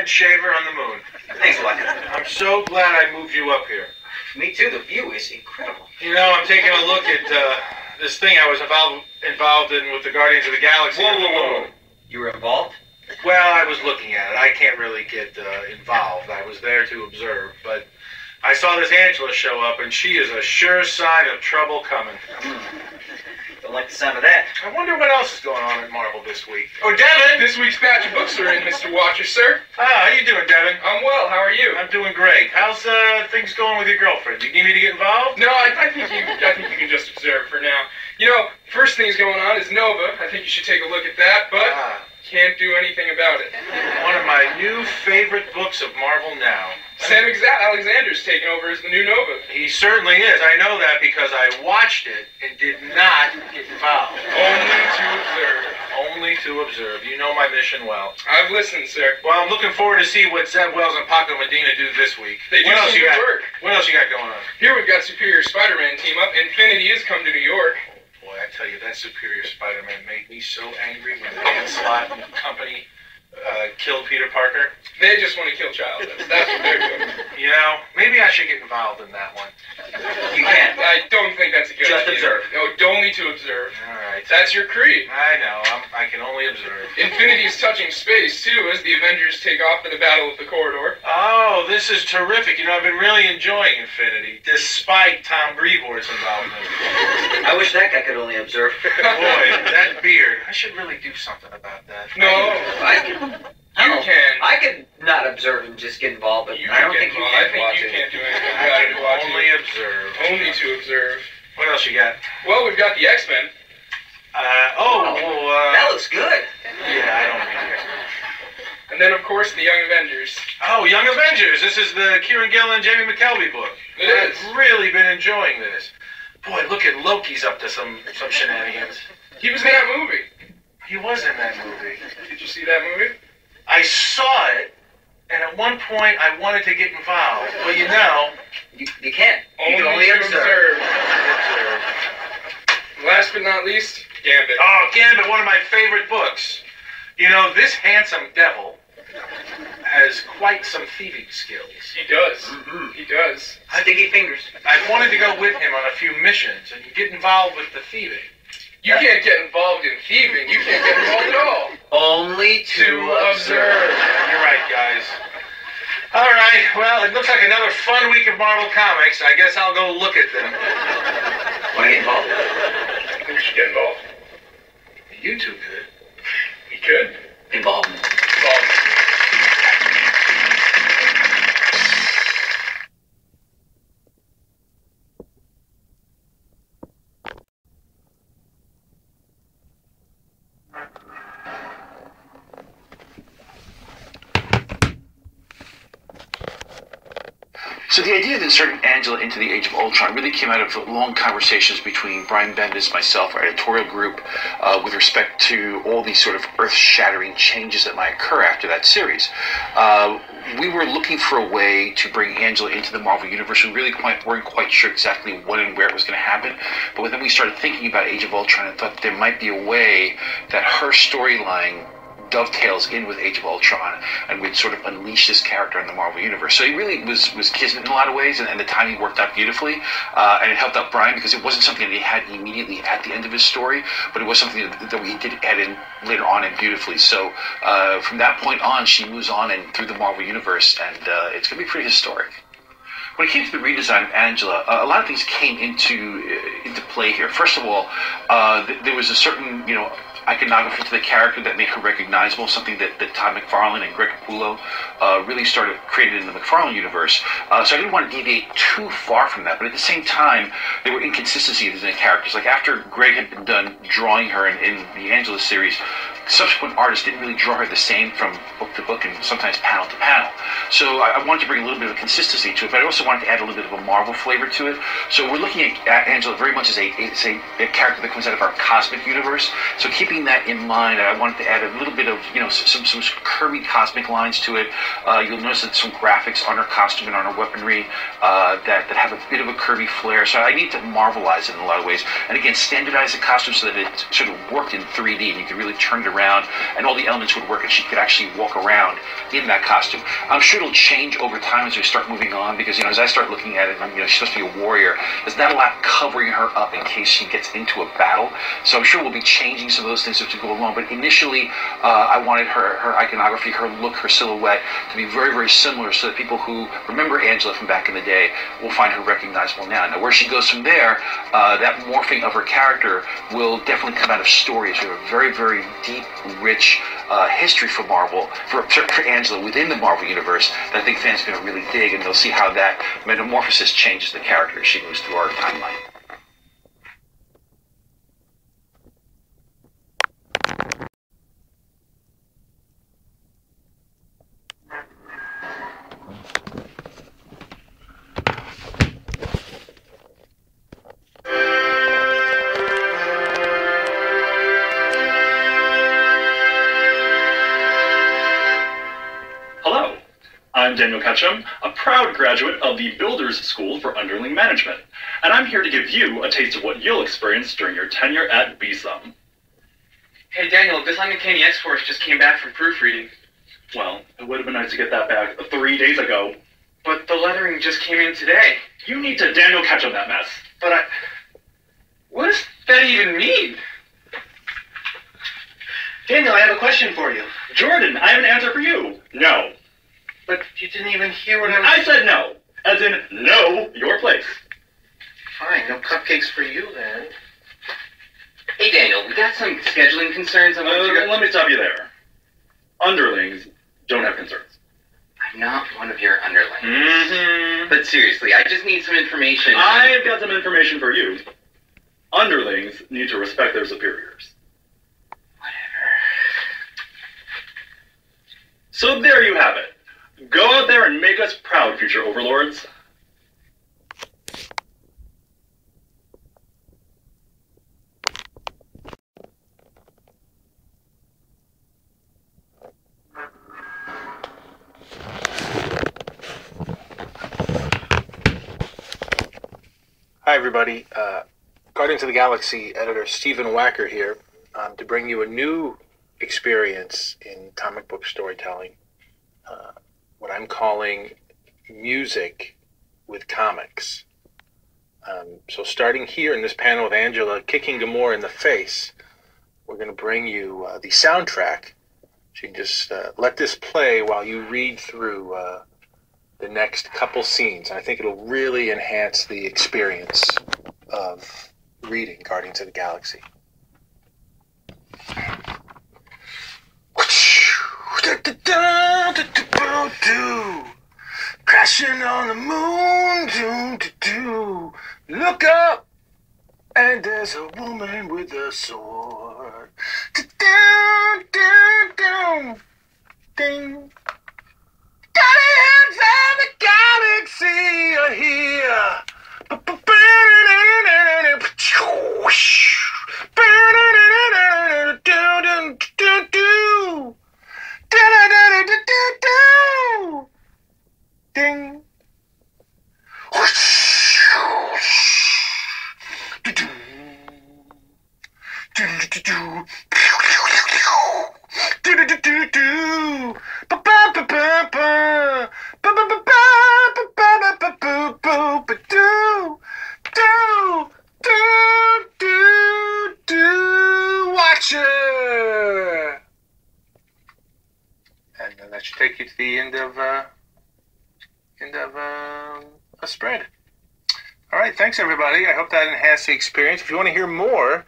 head shaver on the moon. Thanks a lot. I'm so glad I moved you up here. Me too. The view is incredible. You know, I'm taking a look at this thing I was involved in with the Guardians of the Galaxy. Whoa. You were involved? Well, I was looking at it. I can't really get involved. I was there to observe, but I saw this Angela show up, and she is a sure sign of trouble coming. Don't like the sound of that. I wonder what else is going on at Marvel this week. Oh, Devin! This week's batch of books are in, Mr. Watcher, sir. Ah, how you doing, Devin? I'm well. How are you? I'm doing great. How's things going with your girlfriend? Do you need me to get involved? No, I think you can just observe for now. You know, first thing's going on is Nova. I think you should take a look at that, but can't do anything about it. One of my new favorite books of Marvel now. Sam Alexander's taking over as the new Nova. He certainly is. I know that because I watched it and did not get involved. Only to observe. Only to observe. You know my mission well. I've listened, sir. Well, I'm looking forward to see what Zeb Wells and Paco Medina do this week. They do some good work. What else you got going on? Here we've got Superior Spider-Man team up. Infinity has come to New York. Boy, I tell you, that Superior Spider-Man made me so angry when Dan Slott and company killed Peter Parker. They just want to kill Child. That's what they're doing. You know, maybe I should get involved in that one. You can't. I don't think that's a good idea. Just observe. No, only to observe. All right. That's your creed. I know. I can only observe. Infinity's touching space, too, as the Avengers take off for the Battle of the Corridor. Oh, this is terrific. You know, I've been really enjoying Infinity, despite Tom Brevoort's involvement. I wish that guy could only observe. Boy, that beard. I should really do something about that. No, I could not observe and just get involved, but I don't think you can. I think you can't do anything about it. Only observe. Only to observe. What else you got? Well, we've got the X-Men. That looks good. Yeah, I don't mean it. And then, of course, the Young Avengers. Oh, Young Avengers. This is the Kieran Gillen and Jamie McKelvey book. I've really been enjoying this. Boy, look at Loki's up to some shenanigans. He was in that movie. He was in that movie. Did you see that movie? I saw it, and at one point I wanted to get involved. But you know, you can't. You can only observe. Last but not least, Gambit. Oh, Gambit, one of my favorite books. You know, this handsome devil has quite some thieving skills. He does. Mm-hmm. He does. Sticky fingers. I wanted to go with him on a few missions and get involved with the thieving. You can't get involved in thieving. You can't get involved at all. Only to observe. You're right, guys. All right, well, it looks like another fun week of Marvel Comics. I guess I'll go look at them. Want to get involved? I think we should get involved. You two could. We could. Involvement. So the idea of inserting Angela into the Age of Ultron really came out of long conversations between Brian Bendis, myself, our editorial group, with respect to all these sort of earth-shattering changes that might occur after that series. We were looking for a way to bring Angela into the Marvel Universe. We really weren't quite sure exactly when and where it was going to happen. But then we started thinking about Age of Ultron and thought there might be a way that her storyline dovetails in with Age of Ultron and would sort of unleash this character in the Marvel Universe. So it really was kismet in a lot of ways, and the timing worked out beautifully, and it helped out Brian because it wasn't something that he had immediately at the end of his story, but it was something that we did add in later on and beautifully. So from that point on, she moves on and through the Marvel Universe, and it's going to be pretty historic. When it came to the redesign of Angela, a lot of things came into play here. First of all, there was a certain, iconography to the character that made her recognizable, something that Todd McFarlane and Greg Capullo really started creating in the McFarlane universe. So I didn't want to deviate too far from that, but at the same time, there were inconsistencies in the characters. Like after Greg had been done drawing her in the Angela series, subsequent artists didn't really draw her the same from book to book and sometimes panel to panel. So I wanted to bring a little bit of consistency to it, but I also wanted to add a little bit of a Marvel flavor to it. So we're looking at Angela very much as a character that comes out of our cosmic universe. So keeping that in mind, I wanted to add a little bit of, some curvy cosmic lines to it. You'll notice that some graphics on her costume and on her weaponry that have a bit of a curvy flair. So I need to Marvelize it in a lot of ways. And again, standardize the costume so that it sort of worked in 3D and you could really turn it around, and all the elements would work, and she could actually walk around in that costume. I'm sure it'll change over time as we start moving on, because, as I start looking at it, she's supposed to be a warrior. There's not a lot covering her up in case she gets into a battle. So I'm sure we'll be changing some of those things as we go along. But initially, I wanted her iconography, her look, her silhouette to be very, very similar, so that people who remember Angela from back in the day will find her recognizable now. Now, where she goes from there, that morphing of her character will definitely come out of stories. We have a very, very deep, rich history for Marvel, for Angela within the Marvel Universe, that I think fans are going to really dig, and they'll see how that metamorphosis changes the character as she moves through our timeline. I'm Daniel Ketchum, a proud graduate of the Builders School for Underling Management, and I'm here to give you a taste of what you'll experience during your tenure at BSUM. Hey Daniel, this Uncanny X-Force just came back from proofreading. Well, it would have been nice to get that back 3 days ago. But the lettering just came in today. You need to Daniel Ketchum that mess. But what does that even mean? Daniel, I have a question for you. Jordan, I have an answer for you. No. But you didn't even hear what I said no. As in, no, your place. Fine, no cupcakes for you then. Hey Daniel, we got some scheduling concerns. Let me stop you there. Underlings don't have concerns. I'm not one of your underlings. Mm-hmm. But seriously, I just need some information. I've got some information for you. Underlings need to respect their superiors. Whatever. So there you have it. Go out there and make us proud, future overlords. Hi everybody, Guardians of the Galaxy editor Stephen Wacker here, to bring you a new experience in comic book storytelling. What I'm calling music with comics. So starting here in this panel with Angela kicking Gamora in the face, we're going to bring you the soundtrack. So you can just let this play while you read through the next couple scenes. And I think it'll really enhance the experience of reading Guardians of the Galaxy. Crashing on the moon, look up, and there's a woman with a sword. Ding. Guardians of the Galaxy are here. Ding. Watcher. And that should take you to the end of a spread. All right, thanks everybody. I hope that enhanced the experience. If you want to hear more,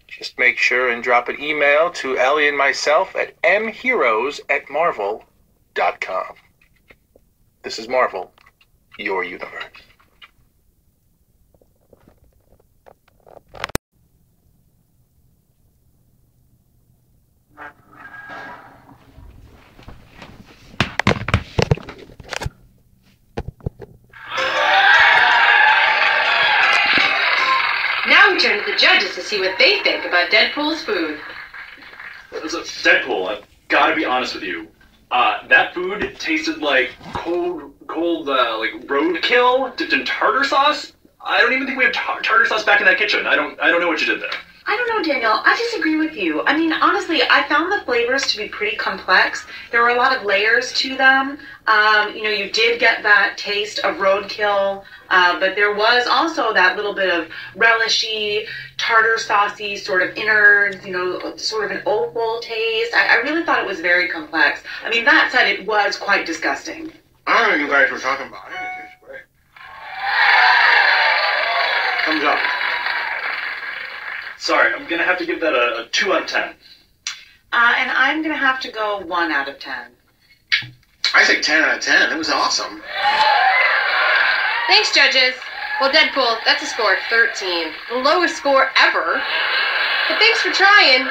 just make sure and drop an email to Ellie and myself at mheroes@marvel.com. This is Marvel, your universe. Now we turn to the judges to see what they think about Deadpool's food. So, Deadpool, I've got to be honest with you. That food tasted like cold, like roadkill dipped in tartar sauce. I don't even think we have tartar sauce back in that kitchen. I don't know what you did there. I don't know, Daniel. I disagree with you. I mean, honestly, I found the flavors to be pretty complex. There were a lot of layers to them. You did get that taste of roadkill, but there was also that little bit of relishy, tartar saucy sort of innards, sort of an offal taste. I really thought it was very complex. I mean, that said, it was quite disgusting. I don't know what you guys were talking about. I think it tastes great. Thumbs up. Sorry, I'm gonna have to give that a 2 out of 10. And I'm going to have to go 1 out of 10. I say 10 out of 10. It was awesome. Thanks, judges. Well, Deadpool, that's a score of 13. The lowest score ever. But thanks for trying.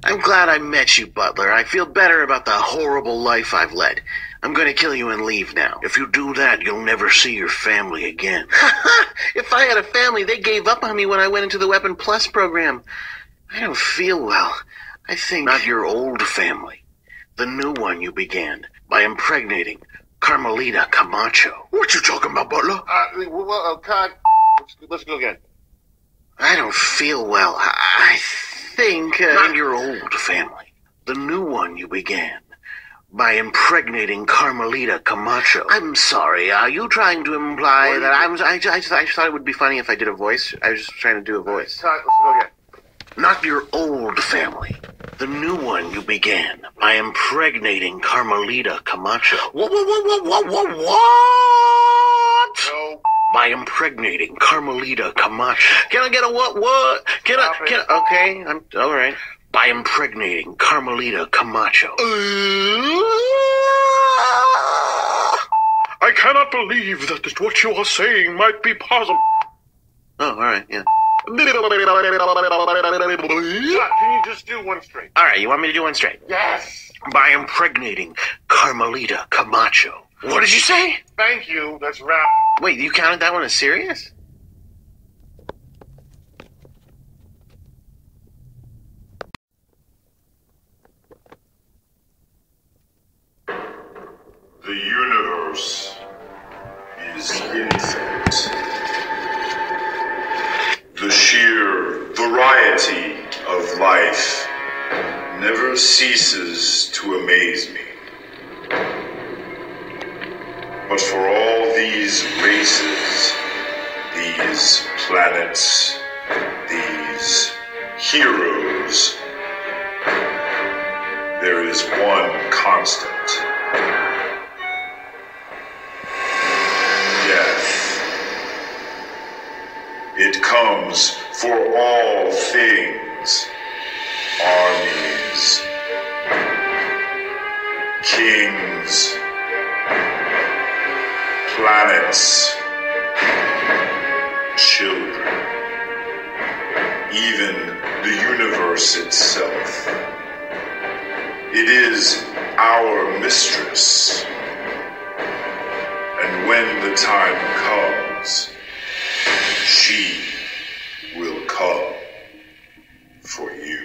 I'm glad I met you, Butler. I feel better about the horrible life I've led. I'm going to kill you and leave now. If you do that, you'll never see your family again. If I had a family, they gave up on me when I went into the Weapon Plus program. I don't feel well. I think not your old family. The new one you began by impregnating Carmelita Camacho. What you talking about, Butler? Let's go again. I don't feel well. I think not your old family. The new one you began by impregnating Carmelita Camacho. I'm sorry. Are you trying to imply that I just thought it would be funny if I did a voice. I was just trying to do a voice. Let's go again. Not your old family. The new one you began by impregnating Carmelita Camacho. What? No. By impregnating Carmelita Camacho. Can I get a what? Okay, I'm all right. By impregnating Carmelita Camacho. I cannot believe that what you are saying might be possible. Oh, all right, yeah. Can you just do one straight? All right, you want me to do one straight? Yes. By impregnating Carmelita Camacho. What did you say? Thank you. That's rap. Wait, you counted that one as serious? The universe is infinite. The sheer variety of life never ceases to amaze me. But for all these races, these planets, these heroes, there is one constant. Death. It comes for all things. Armies, kings, planets, children, even the universe itself. It is our mistress. And when the time comes, she will come for you.